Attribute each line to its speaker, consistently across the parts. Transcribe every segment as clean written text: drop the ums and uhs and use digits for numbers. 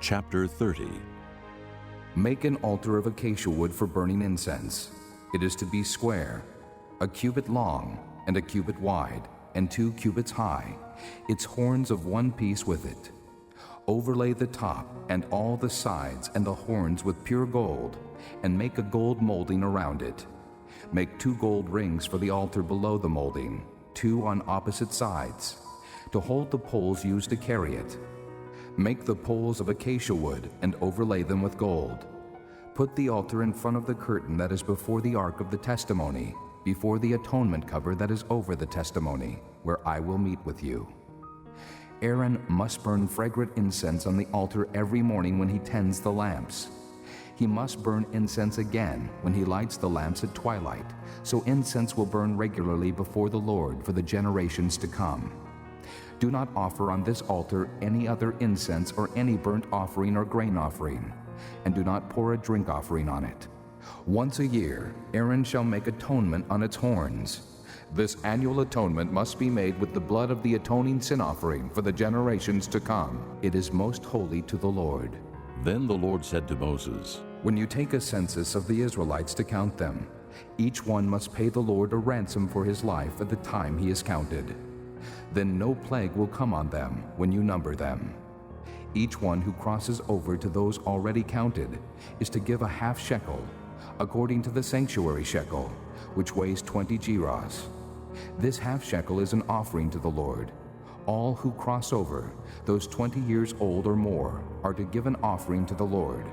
Speaker 1: Chapter 30.
Speaker 2: Make an altar of acacia wood for burning incense. It is to be square, a cubit long, and a cubit wide, and 2 cubits high, its horns of one piece with it. Overlay the top and all the sides and the horns with pure gold, and make a gold molding around it. Make 2 gold rings for the altar below the molding, 2 on opposite sides, to hold the poles used to carry it. Make the poles of acacia wood and overlay them with gold. Put the altar in front of the curtain that is before the ark of the testimony, before the atonement cover that is over the testimony, where I will meet with you. Aaron must burn fragrant incense on the altar every morning when he tends the lamps. He must burn incense again when he lights the lamps at twilight, so incense will burn regularly before the Lord for the generations to come. Do not offer on this altar any other incense or any burnt offering or grain offering, and do not pour a drink offering on it. Once a year, Aaron shall make atonement on its horns. This annual atonement must be made with the blood of the atoning sin offering for the generations to come. It is most holy to the Lord.
Speaker 1: Then the Lord said to Moses,
Speaker 2: When you take a census of the Israelites to count them, each one must pay the Lord a ransom for his life at the time he is counted. Then no plague will come on them when you number them. Each one who crosses over to those already counted is to give a half shekel, according to the sanctuary shekel, which weighs 20 gerahs. This half shekel is an offering to the Lord. All who cross over, those 20 years old or more, are to give an offering to the Lord.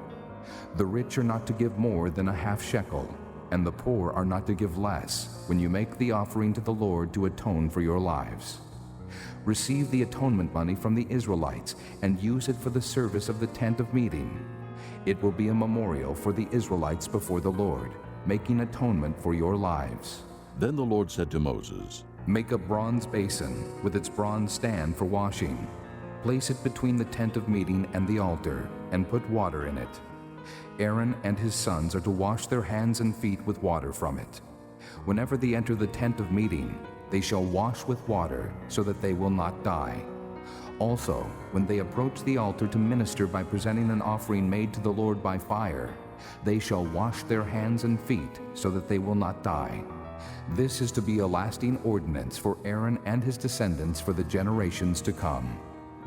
Speaker 2: The rich are not to give more than a half shekel, and the poor are not to give less when you make the offering to the Lord to atone for your lives. Receive the atonement money from the Israelites and use it for the service of the tent of meeting. It will be a memorial for the Israelites before the Lord, making atonement for your lives.
Speaker 1: Then the Lord said to Moses,
Speaker 2: Make a bronze basin with its bronze stand for washing. Place it between the tent of meeting and the altar, and put water in it. Aaron and his sons are to wash their hands and feet with water from it. Whenever they enter the tent of meeting, they shall wash with water, so that they will not die. Also, when they approach the altar to minister by presenting an offering made to the Lord by fire, they shall wash their hands and feet, so that they will not die. This is to be a lasting ordinance for Aaron and his descendants for the generations to come.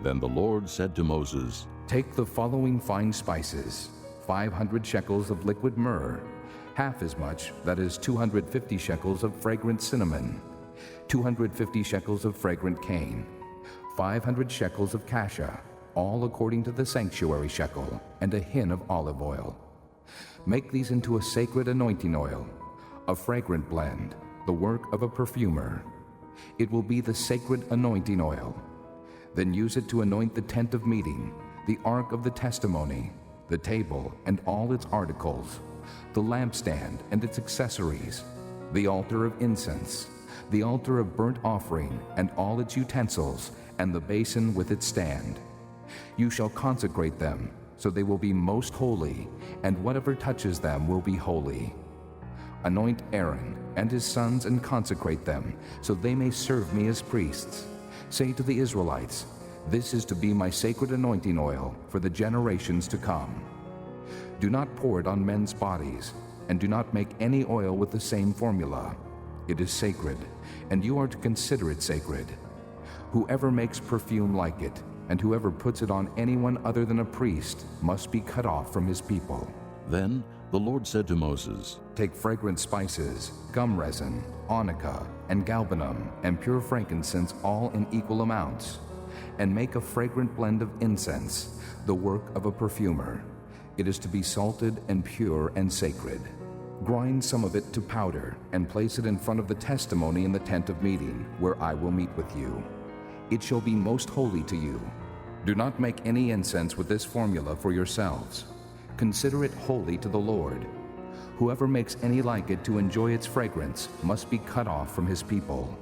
Speaker 1: Then the Lord said to Moses,
Speaker 2: Take the following fine spices: 500 shekels of liquid myrrh, half as much, that is 250 shekels of fragrant cinnamon, 250 shekels of fragrant cane, 500 shekels of cassia, all according to the sanctuary shekel, and a hin of olive oil. Make these into a sacred anointing oil, a fragrant blend, the work of a perfumer. It will be the sacred anointing oil. Then use it to anoint the tent of meeting, the ark of the testimony, the table and all its articles, the lampstand and its accessories, the altar of incense, the altar of burnt offering and all its utensils, and the basin with its stand. You shall consecrate them, so they will be most holy, and whatever touches them will be holy. Anoint Aaron and his sons and consecrate them, so they may serve me as priests. Say to the Israelites, This is to be my sacred anointing oil for the generations to come. Do not pour it on men's bodies, and do not make any oil with the same formula. It is sacred, and you are to consider it sacred. Whoever makes perfume like it, and whoever puts it on anyone other than a priest, must be cut off from his people.
Speaker 1: Then the Lord said to Moses,
Speaker 2: Take fragrant spices, gum resin, onycha, and galbanum, and pure frankincense, all in equal amounts, and make a fragrant blend of incense, the work of a perfumer. It is to be salted and pure and sacred. Grind some of it to powder, and place it in front of the testimony in the tent of meeting, where I will meet with you. It shall be most holy to you. Do not make any incense with this formula for yourselves. Consider it holy to the Lord. Whoever makes any like it to enjoy its fragrance must be cut off from his people.